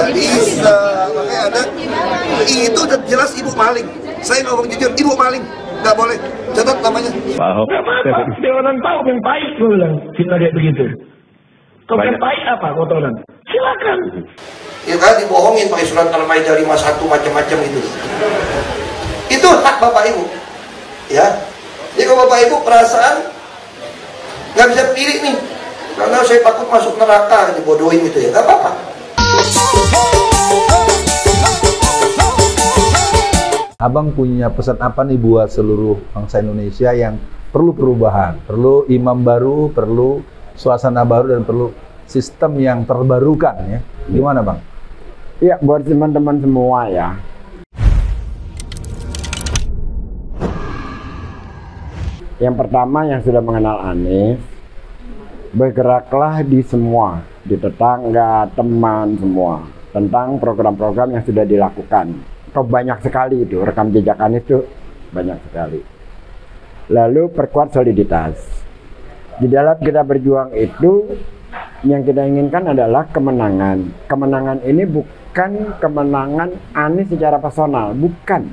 Nggak bisa, makanya ada itu udah jelas ibu maling. Saya ngomong jujur, ibu maling, nggak boleh. Catat namanya. Pak Ahok. Dia orang tahu yang baik, gue bilang, kita lihat begitu. Kalau yang baik apa, kotoran? Silakan. Ya kan dibohongin pakai surat Al-Maidah 51 macam-macam gitu. Itu hak bapak ibu, ya. Jadi kalau bapak ibu perasaan nggak bisa pilih nih, karena saya takut masuk neraka, dibodohin gitu ya, nggak apa-apa. Abang punya pesan apa nih buat seluruh bangsa Indonesia yang perlu perubahan, perlu imam baru, perlu suasana baru, dan perlu sistem yang terbarukan ya? Gimana Bang? Iya, buat teman-teman semua ya. Yang pertama yang sudah mengenal Anies, bergeraklah di semua, di tetangga, teman, semua, tentang program-program yang sudah dilakukan. Banyak sekali itu, rekam jejak Anies itu banyak sekali. Lalu perkuat soliditas. Di dalam kita berjuang itu, yang kita inginkan adalah kemenangan. Kemenangan ini bukan kemenangan Anies secara personal, bukan.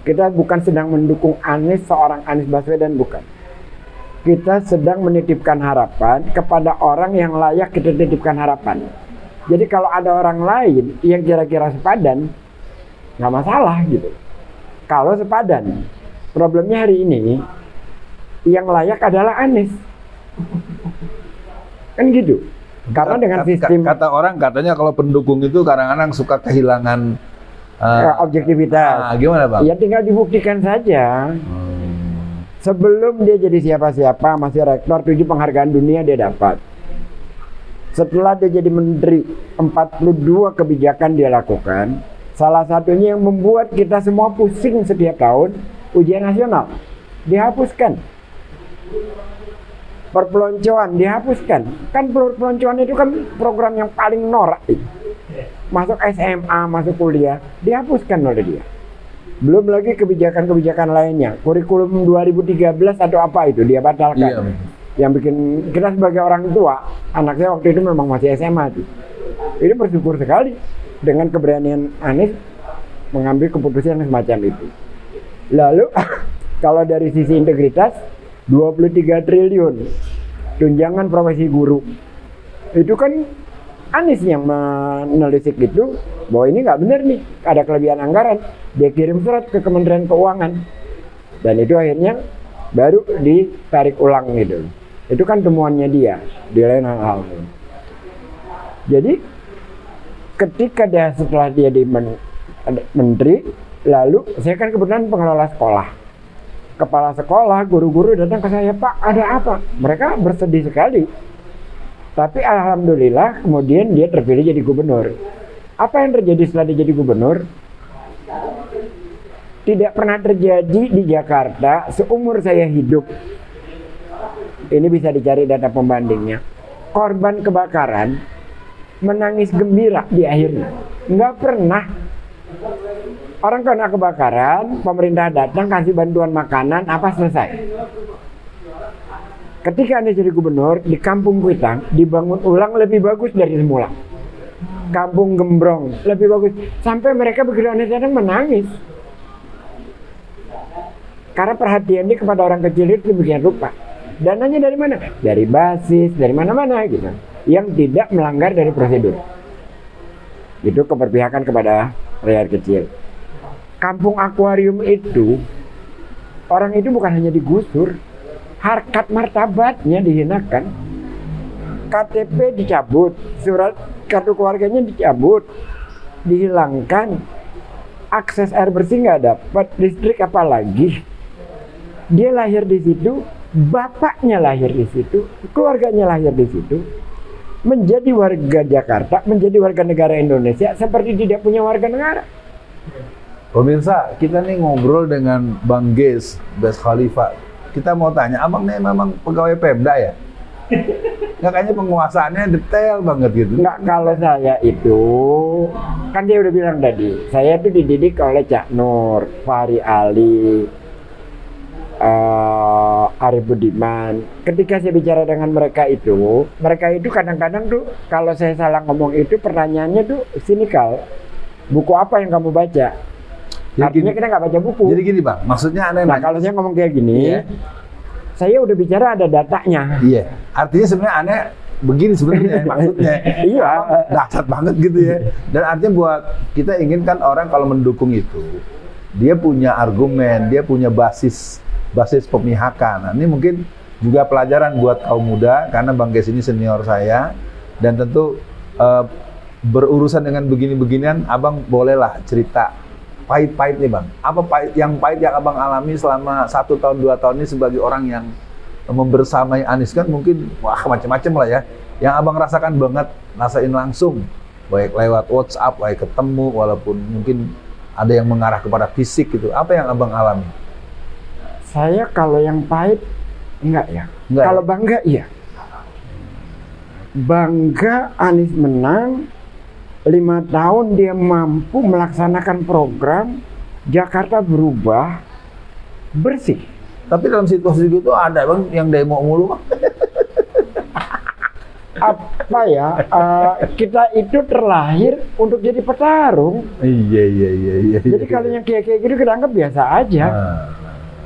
Kita bukan sedang mendukung Anies, seorang Anies Baswedan, bukan. Kita sedang menitipkan harapan kepada orang yang layak kita titipkan harapan. Jadi kalau ada orang lain yang kira-kira sepadan, nggak masalah gitu. Kalau sepadan, problemnya hari ini yang layak adalah Anies. Kan gitu. Karena dengan sistem, kata orang katanya kalau pendukung itu kadang-kadang suka kehilangan objektivitas. Gimana Bang? Ya tinggal dibuktikan saja. Sebelum dia jadi siapa-siapa, masih rektor 7 penghargaan dunia dia dapat. Setelah dia jadi menteri, 42 kebijakan dia lakukan. Salah satunya yang membuat kita semua pusing setiap tahun, ujian nasional dihapuskan. Perpeloncoan dihapuskan. Kan perpeloncoan itu kan program yang paling norak itu. Masuk SMA, masuk kuliah, dihapuskan oleh dia. Belum lagi kebijakan-kebijakan lainnya. Kurikulum 2013 atau apa itu dia batalkan. Iya. Yang bikin kita sebagai orang tua, anak saya waktu itu memang masih SMA tuh. Ini bersyukur sekali dengan keberanian Anies mengambil keputusan yang semacam itu. Lalu kalau dari sisi integritas, 23 triliun tunjangan profesi guru. Itu kan Anies yang menelisik itu bahwa ini nggak benar nih, ada kelebihan anggaran. Dia kirim surat ke Kementerian Keuangan. Dan itu akhirnya baru ditarik ulang gitu. Itu kan temuannya dia di lain hal-hal. Jadi ketika setelah dia di menteri, lalu saya kan kebetulan pengelola sekolah. Kepala sekolah, guru-guru datang ke saya, Pak ada apa? Mereka bersedih sekali. Tapi alhamdulillah kemudian dia terpilih jadi gubernur. Apa yang terjadi setelah dia jadi gubernur? Tidak pernah terjadi di Jakarta seumur saya hidup. Ini bisa dicari data pembandingnya. Korban kebakaran menangis gembira di akhirnya. Nggak pernah. Orang kena kebakaran, pemerintah datang kasih bantuan makanan, apa selesai. Ketika Anda jadi gubernur, di Kampung Kuitang dibangun ulang lebih bagus dari semula. Kampung Gembrong lebih bagus. Sampai mereka begitu Anda datang menangis. Karena perhatiannya kepada orang kecil itu demikian rupa. Dananya dari mana? Dari basis, dari mana-mana gitu. Yang tidak melanggar dari prosedur. Itu keberpihakan kepada rakyat kecil. Kampung akuarium itu, orang itu bukan hanya digusur, harkat martabatnya dihinakan. KTP dicabut, surat kartu keluarganya dicabut, dihilangkan, akses air bersih nggak dapat, listrik apalagi. Dia lahir di situ, bapaknya lahir di situ, keluarganya lahir di situ, menjadi warga Jakarta, menjadi warga negara Indonesia seperti tidak punya warga negara. Pemirsa, kita nih ngobrol dengan Bang Ges Khalifah. Kita mau tanya, abang nih memang pegawai Pemda ya? Nggak, kayaknya penguasaannya detail banget gitu. Nggak, kalau saya itu, kan dia udah bilang tadi, saya itu dididik oleh Cak Nur, Fahri Ali. Arif Budiman. Ketika saya bicara dengan mereka itu kadang-kadang tuh kalau saya salah ngomong itu pertanyaannya tuh sinikal. Buku apa yang kamu baca? Jadi Artinya gini, kita nggak baca buku. Jadi gini bang, maksudnya aneh. Nah kalau saya ngomong kayak gini, Iya. saya udah bicara ada datanya. Iya, artinya sebenarnya aneh begini sebenarnya maksudnya. Iya. Dahsyat banget gitu ya. Dan artinya buat kita inginkan orang kalau mendukung itu, dia punya argumen, dia punya basis pemihakan. Nah, ini mungkin juga pelajaran buat kaum muda karena Bang Ges ini senior saya dan tentu berurusan dengan begini-beginian, abang bolehlah cerita pahit-pahit nih bang. Apa pahit yang abang alami selama 1 tahun 2 tahun ini sebagai orang yang membersamai Anies kan mungkin wah macam-macam lah ya. Yang abang rasakan banget, rasain langsung, baik lewat WhatsApp, baik ketemu, walaupun mungkin ada yang mengarah kepada fisik gitu. Apa yang abang alami? Saya kalau yang pahit enggak ya. Enggak Kalau ya? bangga iya. Bangga Anies menang 5 tahun dia mampu melaksanakan program Jakarta berubah bersih. Tapi dalam situasi itu ada bang yang demo mulu bang. Apa ya? Kita itu terlahir untuk jadi petarung. Iya. Jadi kalau yang kayak gitu kita anggap biasa aja. Ah,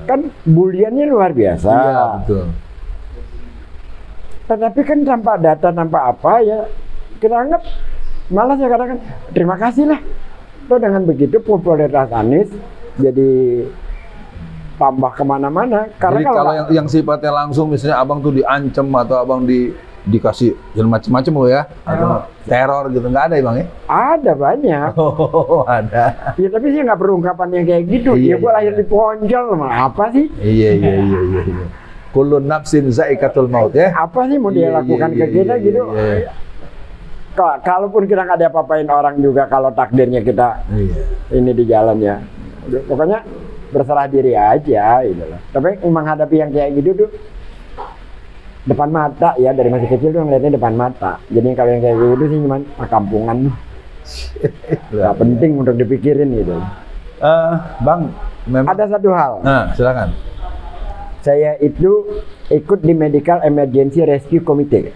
Kan buliannya luar biasa. iya betul. Tetapi kan tanpa data, tanpa apa ya, kita anggap malah saya katakan terima kasih lah. Toh dengan begitu popularitas Anies jadi tambah kemana-mana. Karena Jadi kalau yang sifatnya langsung misalnya abang tuh diancam atau abang dikasih macam-macam lo ya, atau teror gitu nggak ada ya bang ya? ada banyak. Oh ada. Ya tapi saya nggak perlu ungkapan yang kayak gitu. Iya, Ya gua lahir iya. di Ponjol, mah apa sih? Iya. Kullu nafsin zaikatul maut ya. Apa sih mau dia Iya, lakukan iya, ke kita iya, gitu? iya. Kalaupun kita nggak ada apa-apain orang juga, kalau takdirnya kita Iya. ini di jalan ya. Udah, pokoknya berserah diri aja gitu loh. Tapi menghadapi yang kayak gitu tuh depan mata ya, dari masih kecil tuh ngeliatnya depan mata. Jadi kalau yang kayak gitu sih cuman kampungan. Nggak penting untuk dipikirin gitu. Bang, memang. Ada satu hal. Nah, silakan. Saya itu ikut di Medical Emergency Rescue Committee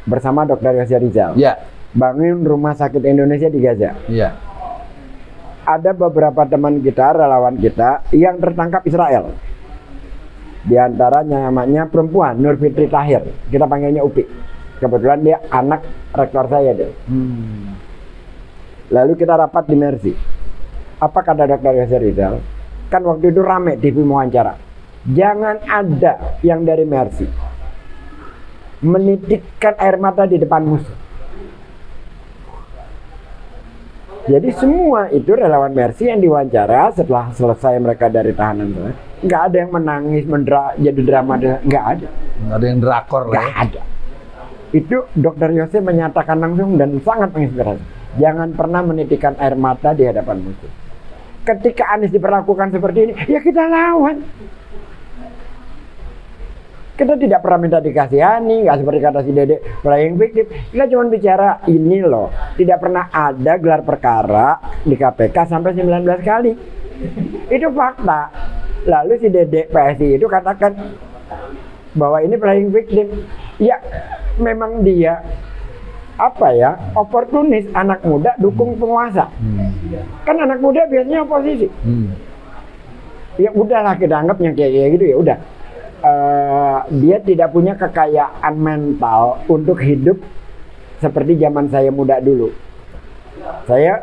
bersama Dr. Yosya Rizal. Ya, Bangun rumah sakit Indonesia di Gaza. iya. Ada beberapa teman kita, relawan kita yang tertangkap Israel. Di antaranya namanya perempuan Nur Fitri Tahir. Kita panggilnya Upi. Kebetulan dia anak rektor saya deh. Lalu kita rapat di Mercy. Apa kata Dr. Yosya Rizal? Kan waktu itu rame TV wawancara. Jangan ada yang dari Mercy menitikkan air mata di depan musuh. Jadi semua itu relawan Mercy yang diwawancara setelah selesai mereka dari tahanan, nggak ada yang menangis, jadi drama, nggak ada. Nggak ada yang drakor lah Nggak ya. ada. Itu Dr. Yose menyatakan langsung dan sangat menginspirasi. Jangan pernah menitikkan air mata di hadapan musuh. Ketika Anies diperlakukan seperti ini, ya kita lawan. Kita tidak pernah minta dikasihani, nggak seperti kata si Dede playing victim. Kita cuma bicara ini loh, tidak pernah ada gelar perkara di KPK sampai 19 kali. Itu fakta. Lalu si Dede PSI itu katakan bahwa ini playing victim. Ya memang dia apa ya, oportunis, anak muda dukung penguasa. Kan anak muda biasanya oposisi. Ya udahlah, kita anggap yang kayak gitu ya udah. Dia tidak punya kekayaan mental untuk hidup seperti zaman saya muda dulu. Saya,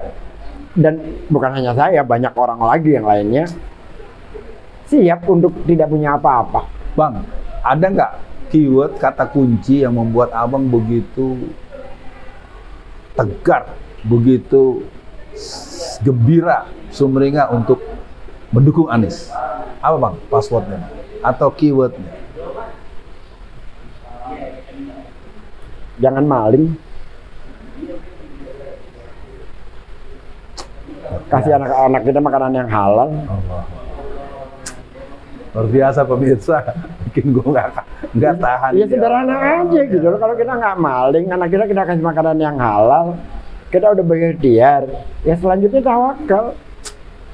dan bukan hanya saya, banyak orang lagi yang lainnya siap untuk tidak punya apa-apa. Bang, ada nggak keyword kata kunci yang membuat abang begitu tegar, begitu gembira, sumringah untuk mendukung Anies? Apa bang passwordnya atau keywordnya? Jangan maling. Kasih anak-anak kita makanan yang halal. Allah. Luar biasa pemirsa, bikin gue nggak tahan. Ya sederhana aja gitu loh. Kalau kita nggak maling, anak kita kasih makanan yang halal, kita udah berikhtiar. Ya selanjutnya tawakal.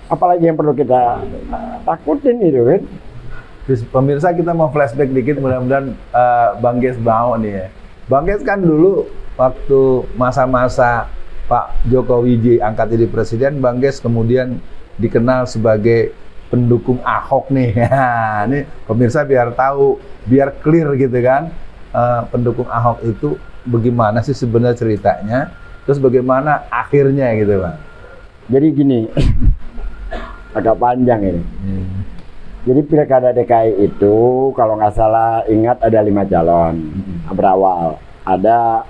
Apalagi yang perlu kita takutin itu kan. Pemirsa, kita mau flashback dikit, mudah-mudahan Bang Ges mau nih ya. Bang Ges kan dulu waktu masa-masa Pak Jokowi diangkat jadi presiden, Bang Ges kemudian dikenal sebagai pendukung Ahok nih. Ini pemirsa biar tahu, biar clear gitu kan, pendukung Ahok itu bagaimana sih sebenarnya ceritanya, terus bagaimana akhirnya gitu Bang. Jadi gini, agak panjang ini. Jadi pilkada DKI itu kalau nggak salah ingat ada 5 calon berawal. Ada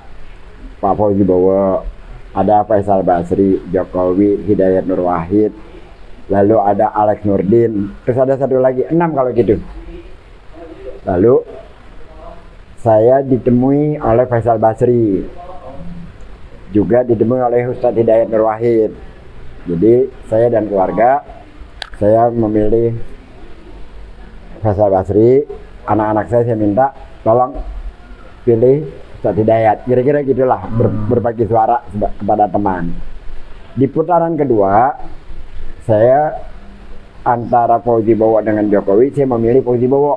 Pak Fauzi Bowo, ada Faisal Basri, Jokowi, Hidayat Nur Wahid, lalu ada Alex Nurdin, terus ada satu lagi, 6 kalau gitu. Lalu saya ditemui oleh Faisal Basri, juga ditemui oleh Ustadz Hidayat Nur Wahid. Jadi saya dan keluarga, saya memilih Faisal Basri, anak-anak saya minta tolong pilih Ustadz Hidayat, kira-kira gitulah, berbagi suara kepada teman. Di putaran kedua, saya antara Fauzi Bowo dengan Jokowi, saya memilih Fauzi Bowo.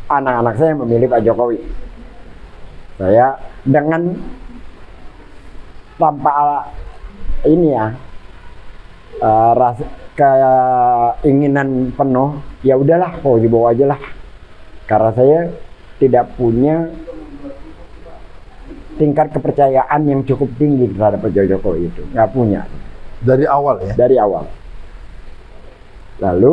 Anak-anak saya memilih Pak Jokowi. Saya dengan tanpa ini ya, rasa keinginan penuh, ya udahlah Fauzi Bowo aja lah, karena saya tidak punya tingkat kepercayaan yang cukup tinggi terhadap Pak Jokowi itu, nggak punya dari awal ya. Dari awal. Lalu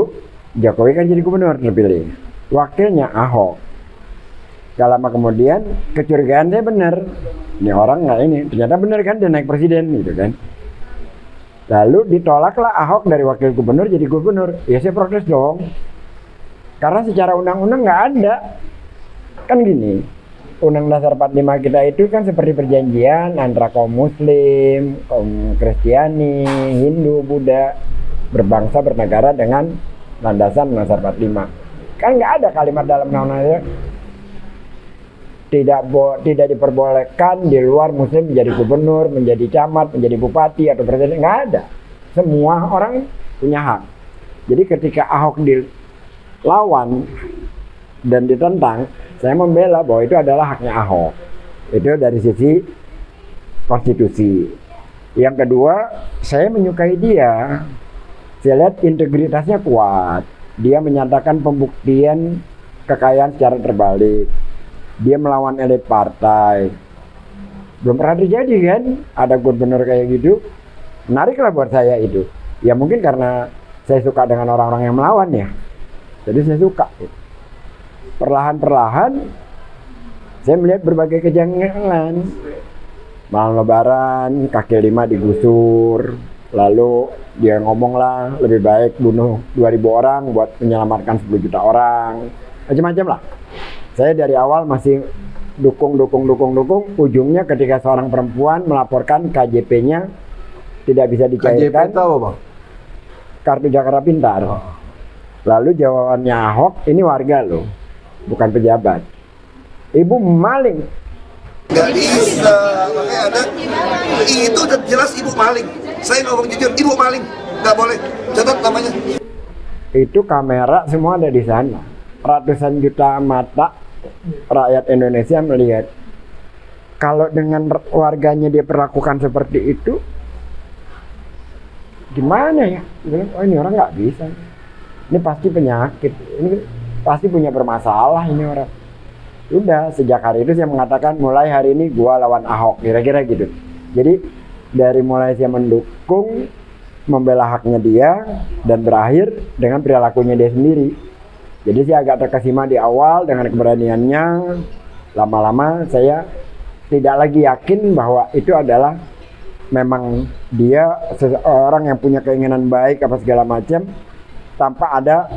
Jokowi kan jadi gubernur terpilih, wakilnya Ahok. Gak lama kemudian kecurigaan saya benar, ini orang nggak ini, ternyata benar kan dia naik presiden gitu kan. Lalu ditolaklah Ahok dari wakil gubernur jadi gubernur. Ya saya protes dong. Karena secara undang-undang nggak ada. Kan gini, Undang Dasar 45 kita itu kan seperti perjanjian antara kaum Muslim, kaum Kristiani, Hindu, Buddha, berbangsa, bernegara dengan landasan Dasar 45. Kan nggak ada kalimat dalam undang-undang tidak diperbolehkan di luar Muslim menjadi gubernur, menjadi camat, menjadi bupati atau presiden, nggak ada. Semua orang punya hak. Jadi ketika Ahok dilawan dan ditentang, saya membela bahwa itu adalah haknya Ahok. Itu dari sisi konstitusi. Yang kedua, saya menyukai dia. Saya lihat integritasnya kuat. Dia menyatakan pembuktian kekayaan secara terbalik. Dia melawan elit partai. Belum pernah terjadi kan, ada gubernur kayak gitu. Menarik lah buat saya itu. Ya mungkin karena saya suka dengan orang-orang yang melawan ya. Jadi saya suka. Perlahan-perlahan saya melihat berbagai kejanggalan. Malam Lebaran kaki 5 digusur. Lalu dia ngomong lah, lebih baik bunuh 2.000 orang buat menyelamatkan 10 juta orang. Macam-macam lah. Saya dari awal masih dukung. Ujungnya ketika seorang perempuan melaporkan KJP-nya tidak bisa dicairkan. KJP itu apa Bang? Kartu Jakarta Pintar. Lalu jawabannya Ahok, ini warga loh, bukan pejabat. Ibu maling. Gak bisa, makanya ada. Itu udah jelas ibu maling. Saya ngomong jujur, ibu maling. Gak boleh, catat namanya. Itu kamera semua ada di sana. Ratusan juta mata rakyat Indonesia melihat. Kalau dengan warganya dia perlakukan seperti itu, gimana ya? Oh ini orang nggak bisa. Ini pasti penyakit. Ini pasti punya bermasalah ini orang. Udah sejak hari itu saya mengatakan mulai hari ini gua lawan Ahok, kira-kira gitu. Jadi dari mulai saya mendukung, membela haknya dia, dan berakhir dengan perilakunya dia sendiri. Jadi saya agak terkesima di awal dengan keberaniannya. Lama-lama saya tidak lagi yakin bahwa itu adalah memang dia seseorang yang punya keinginan baik apa segala macam tanpa ada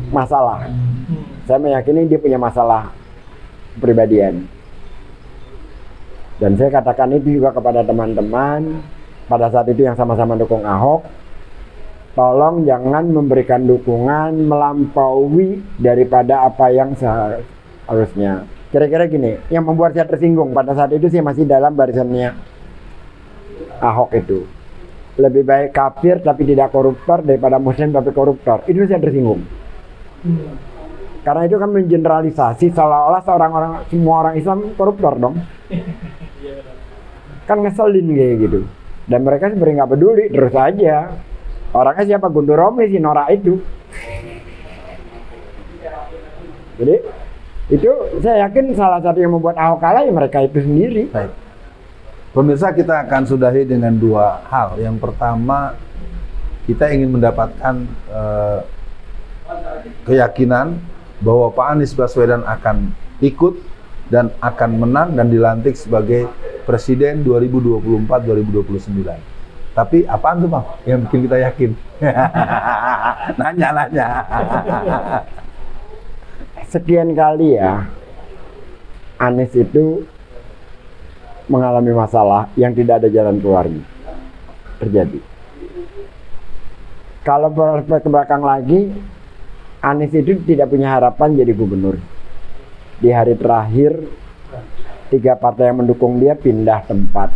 masalah. Saya meyakini dia punya masalah kepribadian. Dan saya katakan itu juga kepada teman-teman pada saat itu yang sama-sama dukung Ahok. Tolong jangan memberikan dukungan melampaui daripada apa yang seharusnya. Kira-kira gini, yang membuat saya tersinggung pada saat itu saya masih dalam barisannya Ahok itu. Lebih baik kafir tapi tidak koruptor daripada muslim tapi koruptor. Itu saya tersinggung. Karena itu kan mengeneralisasi seolah-olah semua orang Islam koruptor dong. Kan ngeselin kayak gitu. Dan mereka sebenarnya nggak peduli, terus aja. Orangnya siapa? Guntur Romli si norak itu. Jadi itu saya yakin salah satu yang membuat Ahok kalah ya mereka itu sendiri. Baik. Pemirsa, kita akan sudahi dengan dua hal. Yang pertama, kita ingin mendapatkan keyakinan bahwa Pak Anies Baswedan akan ikut dan akan menang dan dilantik sebagai Presiden 2024-2029. Tapi apaan tuh Bang yang bikin kita yakin? Nanya. Sekian kali ya Anies itu mengalami masalah yang tidak ada jalan keluarnya terjadi. Kalau ke belakang lagi, Anies itu tidak punya harapan jadi gubernur. Di hari terakhir 3 partai yang mendukung dia pindah tempat.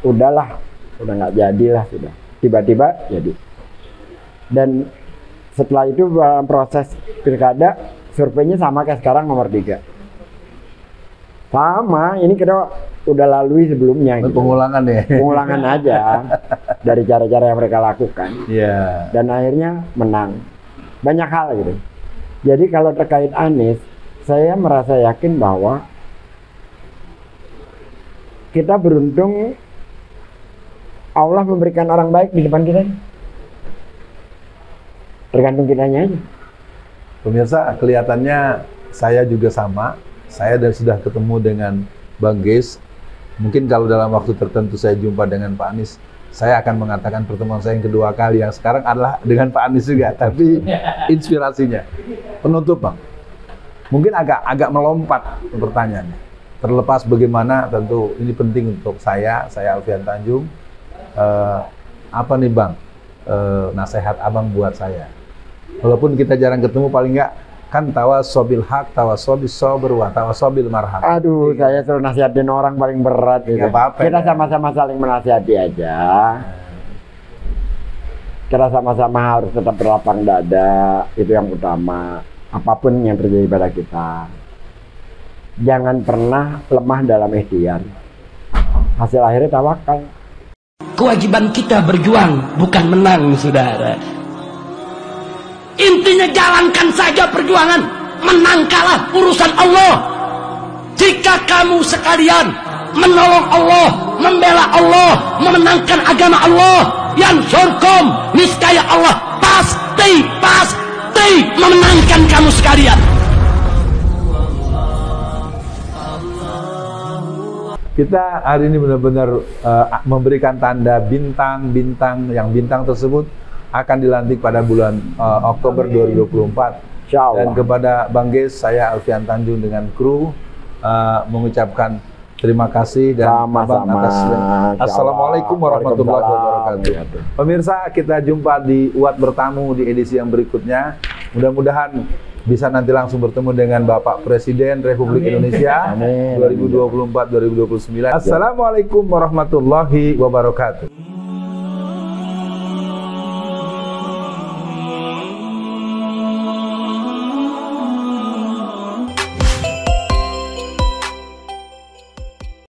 Udah nggak jadilah sudah. Tiba-tiba jadi. Dan setelah itu dalam proses pilkada surveinya sama kayak sekarang nomor 3. Sama, ini kita udah lalui sebelumnya. Gitu. Pengulangan ya. Pengulangan aja dari cara-cara yang mereka lakukan. Yeah. Dan akhirnya menang. Banyak hal gitu. Jadi kalau terkait Anies, saya merasa yakin bahwa kita beruntung Allah memberikan orang baik di depan kita. Tergantung kitanya aja. Pemirsa, kelihatannya saya juga sama. Saya sudah ketemu dengan Bang Geis. Mungkin kalau dalam waktu tertentu saya jumpa dengan Pak Anies, saya akan mengatakan pertemuan saya yang kedua kali, yang sekarang adalah dengan Pak Anies juga. Tapi inspirasinya. Penutup Bang. Mungkin agak melompat pertanyaannya. Terlepas bagaimana, tentu ini penting untuk saya Alfian Tanjung. Apa nih Bang nasihat Abang buat saya? Walaupun kita jarang ketemu, paling nggak kan tawasobil haq, tawasobil sabr, wa tawasobil marham. Aduh, saya suruh nasihatin orang paling berat gitu. Kita sama-sama saling menasihati aja. Kita sama-sama harus tetap berlapang dada, itu yang utama. Apapun yang terjadi pada kita, jangan pernah lemah dalam ikhtiar. Hasil akhirnya tawakal. Kewajiban kita berjuang, bukan menang, saudara. Intinya jalankan saja perjuangan. Menang kalah urusan Allah. Jika kamu sekalian menolong Allah, membela Allah, memenangkan agama Allah, yang surkom, niscaya Allah pasti memenangkan kamu sekalian. Kita hari ini benar-benar memberikan tanda bintang-bintang, yang bintang tersebut akan dilantik pada bulan Oktober 2024. Dan kepada Bang Geis, saya Alfian Tanjung dengan kru mengucapkan terima kasih dan Assalamualaikum warahmatullahi wabarakatuh. Pemirsa, kita jumpa di Uat Bertamu di edisi yang berikutnya. Mudah-mudahan bisa nanti langsung bertemu dengan Bapak Presiden Republik Indonesia 2024-2029. Assalamualaikum warahmatullahi wabarakatuh.